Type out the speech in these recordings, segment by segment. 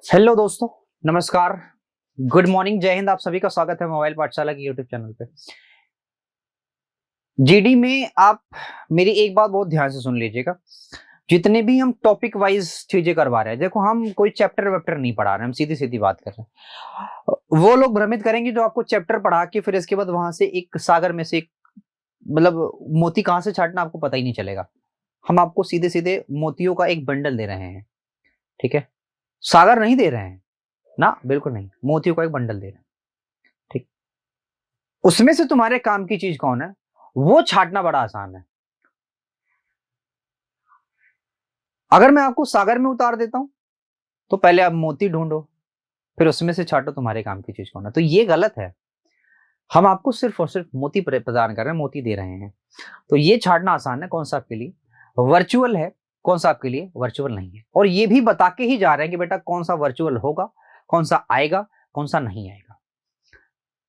Hello दोस्तों, नमस्कार, good morning, जय हिंद। आप सभी का स्वागत है मोबाइल पाठशाला के यूट्यूब चैनल पे। जीडी में आप मेरी एक बात बहुत ध्यान से सुन लीजिएगा। जितने भी हम टॉपिक वाइज चीजें करवा रहे हैं, देखो हम कोई चैप्टर वेप्टर नहीं पढ़ा रहे हैं, हम सीधी सीधी बात कर रहे हैं। वो लोग भ्रमित करेंगे जो आपको चैप्टर पढ़ा के फिर इसके बाद वहां से एक सागर में से एक मतलब मोती कहां से छाटना आपको पता ही नहीं चलेगा। हम आपको सीधे सीधे मोतियों का एक बंडल दे रहे हैं, ठीक है। सागर नहीं दे रहे हैं ना, बिल्कुल नहीं, मोतियों का एक बंडल दे रहे हैं, ठीक। उसमें से तुम्हारे काम की चीज कौन है, वो छाटना बड़ा आसान है। अगर मैं आपको सागर में उतार देता हूं तो पहले आप मोती ढूंढो, फिर उसमें से छाटो तुम्हारे काम की चीज कौन है, तो ये गलत है। हम आपको सिर्फ और सिर्फ मोती प्रदान कर रहे हैं, मोती दे रहे हैं। तो ये छाटना आसान है, कौन सा आपके लिए वर्चुअल है, कौन सा आपके लिए वर्चुअल नहीं है। और ये भी बता के ही जा रहे हैं कि बेटा कौन सा वर्चुअल होगा, कौन सा आएगा, कौन सा नहीं आएगा।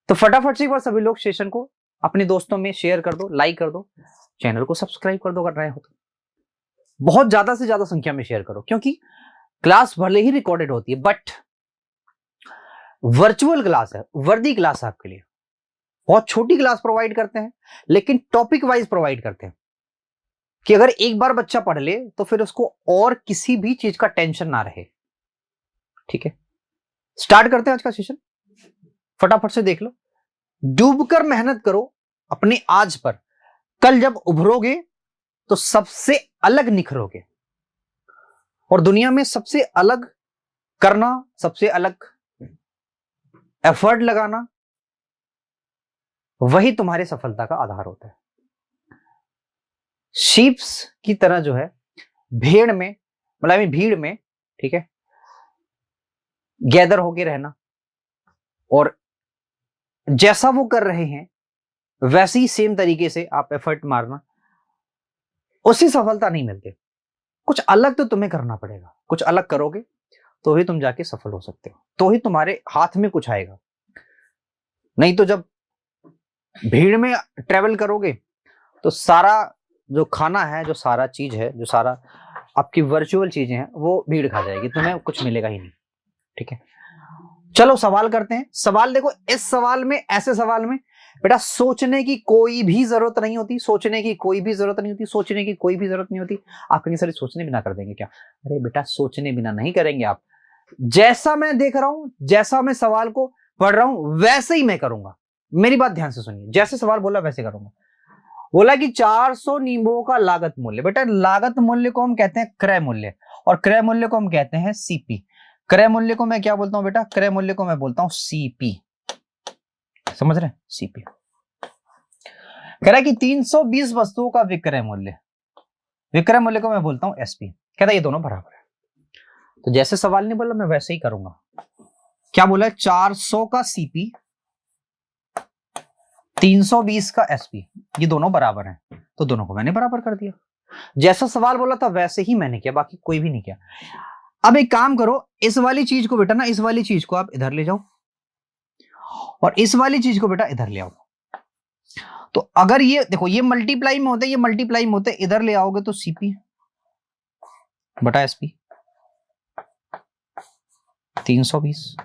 तो फटाफट से एक बार सभी लोग सेशन को अपने दोस्तों में शेयर कर दो, लाइक कर दो, चैनल को सब्सक्राइब कर दो अगर नए हो तो। बहुत ज्यादा से ज्यादा संख्या में शेयर करो, क्योंकि क्लास भले ही रिकॉर्डेड होती है बट वर्चुअल क्लास है, वर्दी क्लास है आपके लिए। बहुत छोटी क्लास प्रोवाइड करते हैं लेकिन टॉपिक वाइज प्रोवाइड करते हैं कि अगर एक बार बच्चा पढ़ ले तो फिर उसको और किसी भी चीज का टेंशन ना रहे, ठीक है। स्टार्ट करते हैं आज का सेशन, फटाफट से देख लो। डूबकर मेहनत करो अपने आज पर, कल जब उभरोगे तो सबसे अलग निखरोगे। और दुनिया में सबसे अलग करना, सबसे अलग एफर्ट लगाना, वही तुम्हारी सफलता का आधार होता है। शीप्स की तरह जो है भेड़ में, मतलब भीड़ में, ठीक है, गैदर होके रहना और जैसा वो कर रहे हैं वैसे ही सेम तरीके से आप एफर्ट मारना, उससे सफलता नहीं मिलती। कुछ अलग तो तुम्हें करना पड़ेगा, कुछ अलग करोगे तो ही तुम जाके सफल हो सकते हो, तो ही तुम्हारे हाथ में कुछ आएगा। नहीं तो जब भीड़ में ट्रेवल करोगे तो सारा जो खाना है, जो सारा चीज है, जो सारा आपकी वर्चुअल चीजें हैं, वो भीड़ खा जाएगी, तुम्हें कुछ मिलेगा ही नहीं, ठीक है। चलो सवाल करते हैं। सवाल देखो, इस सवाल में, ऐसे सवाल में बेटा सोचने की कोई भी जरूरत नहीं होती, सोचने की कोई भी जरूरत नहीं होती, सोचने की कोई भी जरूरत नहीं होती। आप कहीं सारे सोचने बिना कर देंगे क्या? अरे बेटा सोचने बिना नहीं करेंगे आप। जैसा मैं देख रहा हूं, जैसा मैं सवाल को पढ़ रहा हूं वैसे ही मैं करूंगा। मेरी बात ध्यान से सुनिए, जैसे सवाल बोला वैसे करूंगा। बोला कि 400 नींबुओं का लागत मूल्य। बेटा लागत मूल्य को हम कहते हैं क्रय मूल्य, और क्रय मूल्य को हम कहते हैं सीपी। क्रय मूल्य को मैं क्या बोलता हूं बेटा? क्रय मूल्य को मैं बोलता हूं सीपी। समझ रहे हैं? सीपी कह रहा है कि 320 वस्तुओं का विक्रय मूल्य, विक्रय मूल्य को मैं बोलता हूं एसपी। कहता है ये दोनों बराबर है। तो जैसे सवाल नहीं बोला मैं वैसे ही करूंगा। क्या बोला है? 400 का सीपी, 320 का एसपी, ये दोनों बराबर हैं, तो दोनों को मैंने बराबर कर दिया। जैसा सवाल बोला था वैसे ही मैंने किया, बाकी कोई भी नहीं किया। अब एक काम करो, इस वाली चीज को बेटा ना, इस वाली चीज को आप इधर ले जाओ और इस वाली चीज को बेटा इधर ले आओ। तो अगर ये देखो, ये मल्टीप्लाई में होता है, ये मल्टीप्लाई में होता है, इधर ले आओगे तो सीपी बटा एसपी, 320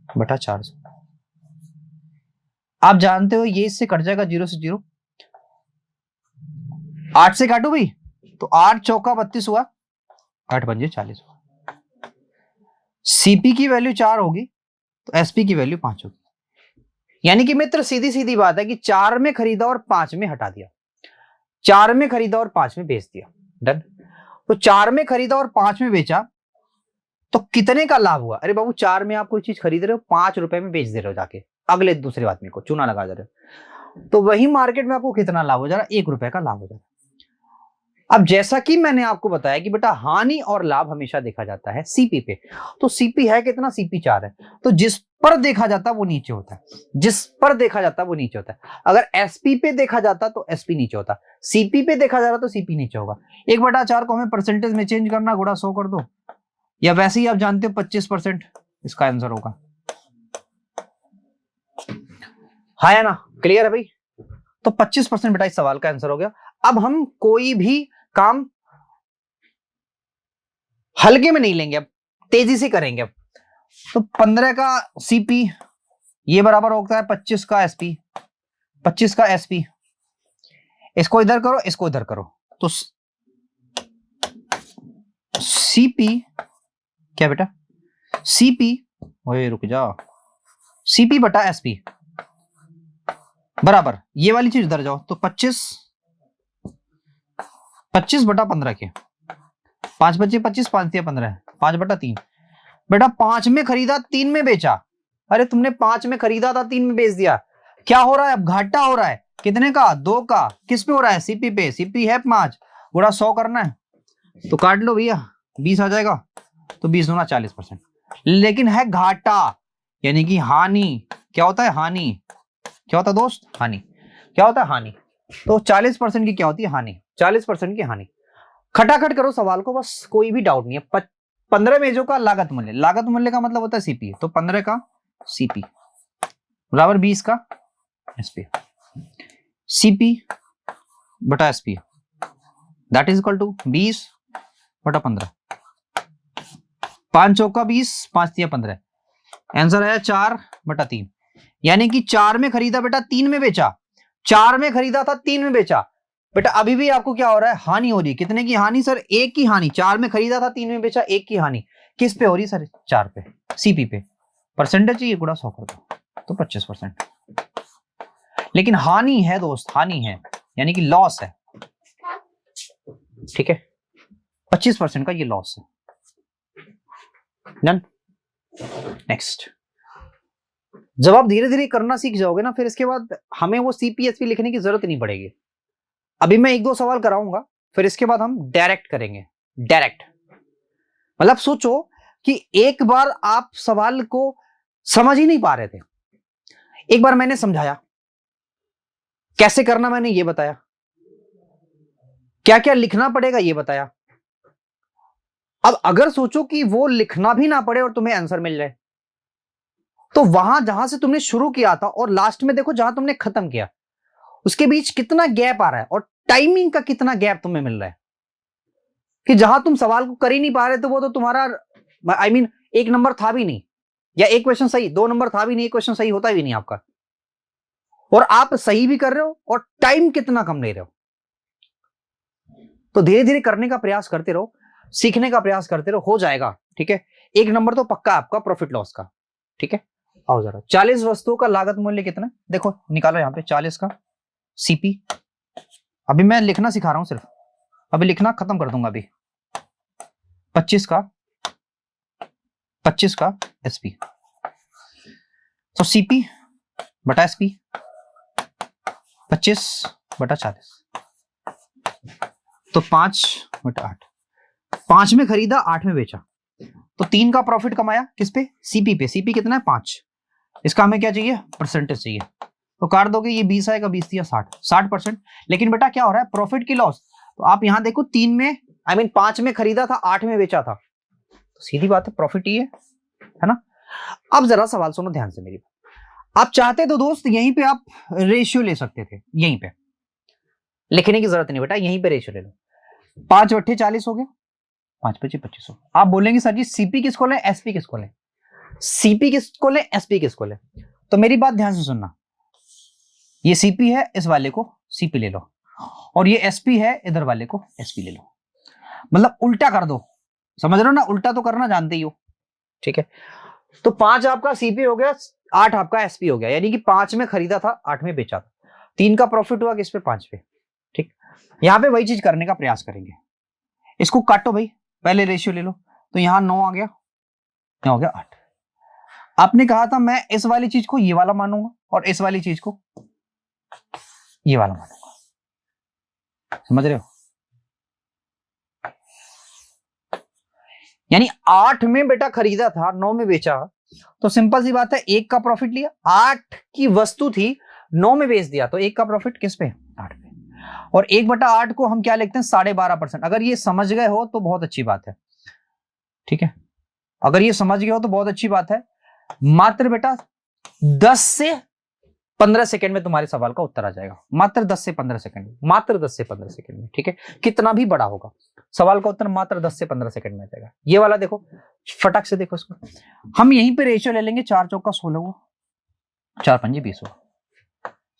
बटा 400। आप जानते हो ये इससे कट जाएगा, 0 से 0, 8 से काटो भाई तो 8 चौका 32 हुआ, 8 पंजे 40 हुआ। सीपी की वैल्यू 4 होगी तो एसपी की वैल्यू 5 होगी। यानी कि मित्र सीधी सीधी बात है कि 4 में खरीदा और 5 में हटा दिया, 4 में खरीदा और 5 में बेच दिया, डन। तो 4 में खरीदा और 5 में बेचा तो कितने का लाभ हुआ? अरे बाबू 4 में आप कोई चीज खरीद रहे हो, 5 रुपए में बेच दे रहे हो, जाके अगले दूसरे आदमी को चूना लगा दे रहे हो, तो वही मार्केट में आपको कितना लाभ हो जा रहा है? 1 रुपए का लाभ हो जा रहा है। अब जैसा कि मैंने आपको बताया कि बेटा हानि और लाभ हमेशा देखा जाता है सीपी पे। तो सीपी है कितना? सीपी 4 है। तो जिस पर देखा जाता है वो नीचे होता है, जिस पर देखा जाता है वो नीचे होता है। अगर एसपी पे देखा जाता तो एसपी नीचे होता, सीपी पे देखा जा रहा तो सीपी नीचे होगा। 1/4 को हमें परसेंटेज में चेंज करना, गुणा 100 कर दो, या वैसे ही आप जानते हो 25% इसका आंसर होगा। हाँ या ना? क्लियर है भाई? तो 25% बेटा इस सवाल का आंसर हो गया। अब हम कोई भी काम हल्के में नहीं लेंगे, अब तेजी से करेंगे अब। तो 15 का सीपी ये बराबर होता है 25 का एसपी, 25 का एसपी। इसको इधर करो, इसको इधर करो, तो सीपी क्या बेटा, सीपी, ओए रुक जा, सीपी बटा एसपी बराबर ये वाली चीज इधर जाओ, तो 25 बटा 15 के 5 बचे 25, 5 दिया 15, 5 बटा 3। बेटा 5 में खरीदा 3 में बेचा। अरे तुमने 5 में खरीदा था 3 में बेच दिया, क्या हो रहा है अब, घाटा हो रहा है। कितने का, 2 का। किस पे हो रहा है, सीपी पे। सीपी है 5 गुणा 100 करना है, तो काट लो भैया, 20 आ जाएगा, तो 20 गुना 40%। लेकिन है घाटा, यानी कि हानि। क्या होता है, हानि। क्या होता है दोस्त, हानि। क्या होता है, हानि। तो 40% की क्या होती है, हानि। 40% की हानि। खटाखट करो सवाल को, बस कोई भी डाउट नहीं है। 15 मेजों का लागत मूल्य, लागत मूल्य का मतलब होता है सीपी, तो 15 का सीपी बराबर 20 का एसपी। सीपी बटा SP that is equal to 20 बटा 15। 5 चौका 20, 5 दिया 15, आंसर आया 4 बटा 3। यानी कि 4 में खरीदा बेटा 3 में बेचा, 4 में खरीदा था 3 में बेचा। बेटा अभी भी आपको क्या हो रहा है, हानि हो रही है। कितने की हानि सर, 1 की हानि। 4 में खरीदा था 3 में बेचा, 1 की हानि। किस पे हो रही सर, 4 पे, सीपी पे। परसेंटेज चाहिए गुणा 100 कर दो, तो 25%। लेकिन हानि है दोस्त, हानि है, यानी कि लॉस है। ठीक है, 25% का ये लॉस है। डन। नेक्स्ट, जब आप धीरे धीरे करना सीख जाओगे ना, फिर इसके बाद हमें वो सीपीएसपी लिखने की जरूरत नहीं पड़ेगी। अभी मैं 1-2 सवाल कराऊंगा, फिर इसके बाद हम डायरेक्ट करेंगे। डायरेक्ट मतलब सोचो कि एक बार आप सवाल को समझ ही नहीं पा रहे थे, एक बार मैंने समझाया, कैसे करना मैंने ये बताया, क्या क्या लिखना पड़ेगा ये बताया। अब अगर सोचो कि वो लिखना भी ना पड़े और तुम्हें आंसर मिल जाए, तो वहां जहां से तुमने शुरू किया था और लास्ट में देखो जहां तुमने खत्म किया, उसके बीच कितना गैप आ रहा है और टाइमिंग का कितना गैप तुम्हें मिल रहा है, कि जहां तुम सवाल को कर ही नहीं पा रहे तो वो तो तुम्हारा I mean, 1 नंबर था भी नहीं, या 1 क्वेश्चन सही, 2 नंबर था भी नहीं, 1 क्वेश्चन सही होता भी नहीं आपका, और आप सही भी कर रहे हो और टाइम कितना कम ले रहे हो। तो धीरे धीरे करने का प्रयास करते रहो, सीखने का प्रयास करते रहो, हो जाएगा। ठीक है, 1 नंबर तो पक्का आपका प्रॉफिट लॉस का। ठीक है, आओ जरा, 40 वस्तुओं का लागत मूल्य कितना, देखो निकालो यहाँ पे, 40 का सीपी। अभी मैं लिखना सिखा रहा हूं सिर्फ, अभी लिखना खत्म कर दूंगा अभी। 25 का एसपी, तो सीपी बटा एसपी 25 बटा 40, तो 5 बटा 8। 5 में खरीदा, 8 में बेचा, तो 3 का प्रॉफिट कमाया किस पे, सीपी पे। सीपी कितना है, 5। इसका हमें क्या चाहिए, परसेंटेज चाहिए, तो काट दोगे, ये 20 आएगा, 20 दिया 60%। लेकिन बेटा क्या हो रहा है, प्रॉफिट की लॉस। तो आप यहां देखो 3 में 5 में खरीदा था, 8 में बेचा था, तो सीधी बात है प्रॉफिट ही है ना। अब जरा सवाल सुनो ध्यान से मेरी, आप चाहते तो दोस्त यहीं पे आप रेशियो ले सकते थे, यहीं पे लिखने की जरूरत नहीं बेटा, यहीं पे रेशियो ले लो। 5 बट्टे 40 हो गया, 5 बचे 25 हो। आप बोलेंगे सर जी सीपी किसको लें, एसपी किसको लें, सीपी किसको लें, एसपी किसको लें। तो मेरी बात ध्यान से सुनना, ये सीपी है, इस वाले को सीपी ले लो, और ये एसपी है, इधर वाले को एसपी ले लो। मतलब उल्टा कर दो, समझ रहे हो ना, उल्टा तो करना जानते ही हो। ठीक है, तो 5 आपका सीपी हो गया, 8 आपका एसपी हो गया, यानी कि 5 में खरीदा था, 8 में बेचा था। 3 का प्रॉफिट हुआ किस पे, 5 पे। ठीक, यहां पे वही चीज करने का प्रयास करेंगे। इसको काटो भाई, पहले रेशियो ले लो, तो यहां 9 आ गया, यहाँ हो गया 8। आपने कहा था मैं इस वाली चीज को ये वाला मानूंगा और इस वाली चीज को ये वाला मानूंगा, समझ रहे हो। यानी 8 में बेटा खरीदा था, 9 में बेचा, तो सिंपल सी बात है, 1 का प्रॉफिट लिया, 8 की वस्तु थी, 9 में बेच दिया, तो 1 का प्रॉफिट किस पे, 8 पे। और 1/8 को हम क्या लिखते हैं, 12.5%। अगर ये समझ गए हो तो बहुत अच्छी बात है। ठीक है, अगर ये समझ गए हो तो बहुत अच्छी बात है। मात्र बेटा 10 से 15 सेकंड में तुम्हारे सवाल का उत्तर आ जाएगा, मात्र 10 से 15 सेकंड में, मात्र 10 से 15 सेकंड में। ठीक है, कितना भी बड़ा होगा सवाल का उत्तर मात्र 10 से 15 सेकंड में आ जाएगा। ये वाला देखो, फटाक से देखो इसको, हम यहीं पे रेशियो ले लेंगे, 4 चौका 16 हुआ, 4 पंजे 20 हुआ।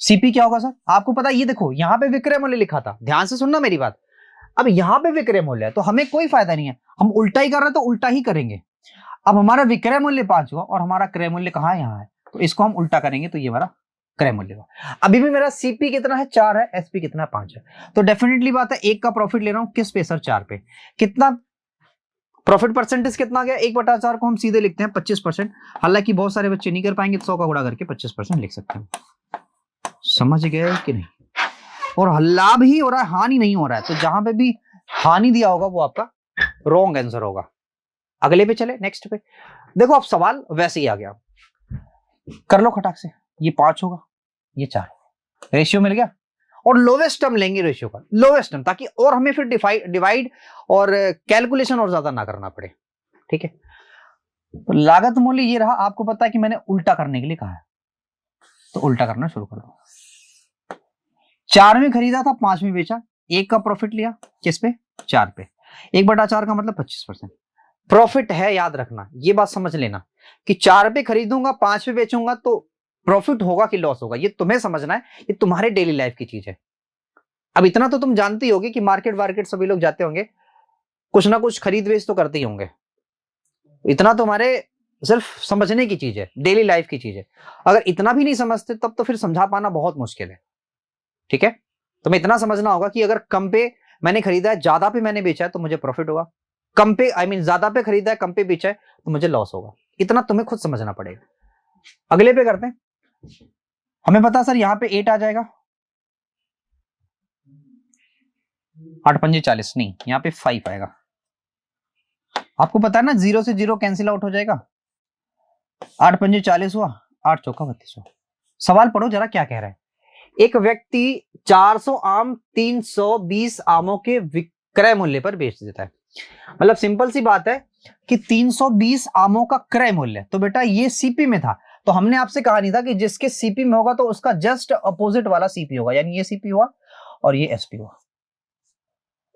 सीपी क्या होगा सर, आपको पता है, ये देखो यहाँ पे विक्रय मूल्य लिखा था, ध्यान से सुनना मेरी बात। अब यहाँ पे विक्रय मूल्य है तो हमें कोई फायदा नहीं है, हम उल्टा ही कर रहे हैं तो उल्टा ही करेंगे। अब हमारा विक्रय मूल्य 5 हुआ और हमारा क्रय मूल्य कहाँ है, यहाँ है, तो इसको हम उल्टा करेंगे तो ये हमारा क्रय मूल्य हुआ। अभी भी मेरा सीपी कितना है, 4 है, एसपी कितना है, 5 है। तो डेफिनेटली बात है, एक का प्रॉफिट ले रहा हूं किस पे सर, 4 पे। कितना प्रॉफिट परसेंटेज कितना गया, 1/4 को हम सीधे लिखते हैं 25%। हालांकि बहुत सारे बच्चे नहीं कर पाएंगे, 100 का गुणा करके 25% लिख सकते हैं। समझ गए कि नहीं? और लाभ ही हो रहा है, हानि नहीं हो रहा है, तो जहां पे भी हानि दिया होगा वो आपका रॉन्ग आंसर होगा। अगले पे चले, नेक्स्ट पे देखो, अब सवाल वैसे ही आ गया, कर लो खटाक से, ये 5 होगा, ये 4, रेशियो मिल गया। और लोवेस्ट टर्म लेंगे रेशियो का, लोवेस्ट टर्म, ताकि और हमें फिर डिवाइड और कैलकुलेशन और ज्यादा ना करना पड़े। ठीक है, तो लागत मूल्य ये रहा, आपको पता है कि मैंने उल्टा करने के लिए कहा है, तो उल्टा करना शुरू कर दो। 4 में खरीदा था, 5 में बेचा, 1 का प्रॉफिट लिया किस पे, 4 पे। 1/4 का मतलब 25% प्रॉफिट है, याद रखना, ये बात समझ लेना कि 4 पे खरीदूंगा, 5 पे बेचूंगा, तो प्रॉफिट होगा कि लॉस होगा, ये तुम्हें समझना है, ये तुम्हारे डेली लाइफ की चीज है। अब इतना तो तुम जानते ही होगे कि मार्केट सभी लोग जाते होंगे, कुछ ना कुछ खरीद बेच तो करते ही होंगे, इतना तुम्हारे सिर्फ समझने की चीज है, डेली लाइफ की चीज है। अगर इतना भी नहीं समझते तब तो फिर समझा पाना बहुत मुश्किल है। ठीक है, तुम्हें इतना समझना होगा कि अगर कम पे मैंने खरीदा है, ज्यादा पे मैंने बेचा है तो मुझे प्रॉफिट होगा, कम पे ज्यादा पे खरीदा है, कम पे बेचा है तो मुझे लॉस होगा। इतना तुम्हें खुद समझना पड़ेगा। अगले पे करते हैं, हमें पता सर यहाँ पे 8 आ जाएगा, 8 पंजे 40, नहीं यहाँ पे 5 आएगा। आपको पता है ना, 0 से 0 कैंसिल आउट हो जाएगा, 8 पंजे 40 हुआ, 8 चौका 32 हुआ। सवाल पढ़ो जरा क्या कह रहा है। एक व्यक्ति 400 आम 320 आमों के विक्रय मूल्य पर बेच देता है। मतलब सिंपल सी बात है कि 320 आमों का क्रय मूल्य, तो बेटा ये सीपी में था, तो हमने आपसे कहा नहीं था कि जिसके सीपी में होगा तो उसका जस्ट अपोजिट वाला सीपी होगा, यानी ये सीपी हुआ और ये एसपी हुआ।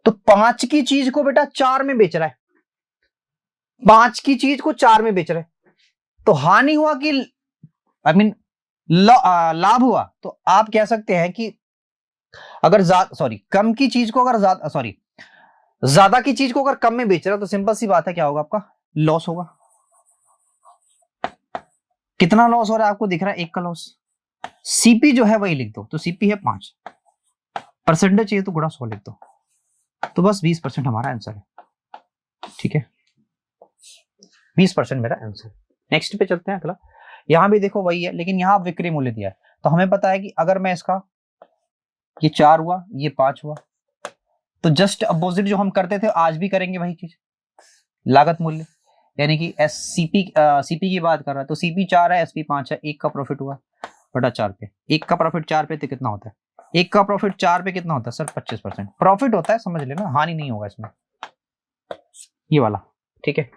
तो 5 की चीज को बेटा 4 में बेच रहा है, 5 की चीज को 4 में बेच रहा है, तो हानि हुआ कि लाभ हुआ। तो आप कह सकते हैं कि अगर कम की चीज को अगर ज्यादा की चीज को अगर कम में बेच रहा है तो सिंपल सी बात है, क्या होगा आपका, लॉस होगा। कितना लॉस हो रहा है आपको दिख रहा है, 1 का लॉस। सीपी जो है वही लिख दो, तो सीपी है 5, परसेंटेज चाहिए तो गुणा 100 लिख दो, तो बस 20% हमारा आंसर है। ठीक है, 20% मेरा आंसर। नेक्स्ट पे चलते हैं अगला। यहां भी देखो वही है, लेकिन यहां विक्रय मूल्य दिया है, तो हमें पता है कि अगर मैं इसका, ये 4 हुआ, ये 5 हुआ, तो जस्ट अपोजिट जो हम करते थे आज भी करेंगे वही चीज, लागत मूल्य, यानी कि सीपी की बात कर रहा है, तो सीपी 4 है, एसपी 5 है, 1 का प्रॉफिट हुआ बटा 4 पे। 1 का प्रॉफिट 4 पे तो कितना होता है, 1 का प्रॉफिट 4 पे कितना होता है सर, 25% प्रॉफिट होता है, समझ लेना, हानि नहीं होगा इसमें, ये वाला। ठीक है,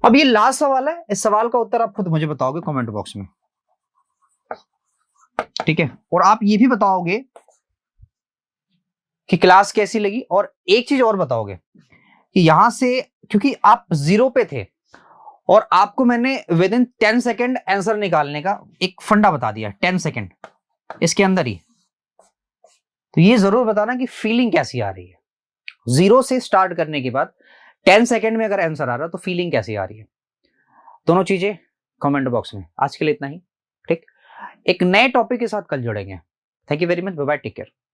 अब ये लास्ट सवाल है, इस सवाल का उत्तर आप खुद मुझे बताओगे कमेंट बॉक्स में। ठीक है, और आप ये भी बताओगे कि क्लास कैसी लगी, और एक चीज और बताओगे कि यहां से, क्योंकि आप 0 पे थे और आपको मैंने विद इन 10 सेकेंड आंसर निकालने का एक फंडा बता दिया, 10 सेकेंड इसके अंदर ही, तो ये जरूर बताना कि फीलिंग कैसी आ रही है। 0 से स्टार्ट करने के बाद 10 सेकेंड में अगर आंसर आ रहा है तो फीलिंग कैसी आ रही है, दोनों चीजें कमेंट बॉक्स में। आज के लिए इतना ही, ठीक, एक नए टॉपिक के साथ कल जुड़ेंगे। Thank you very much, bye bye, take care.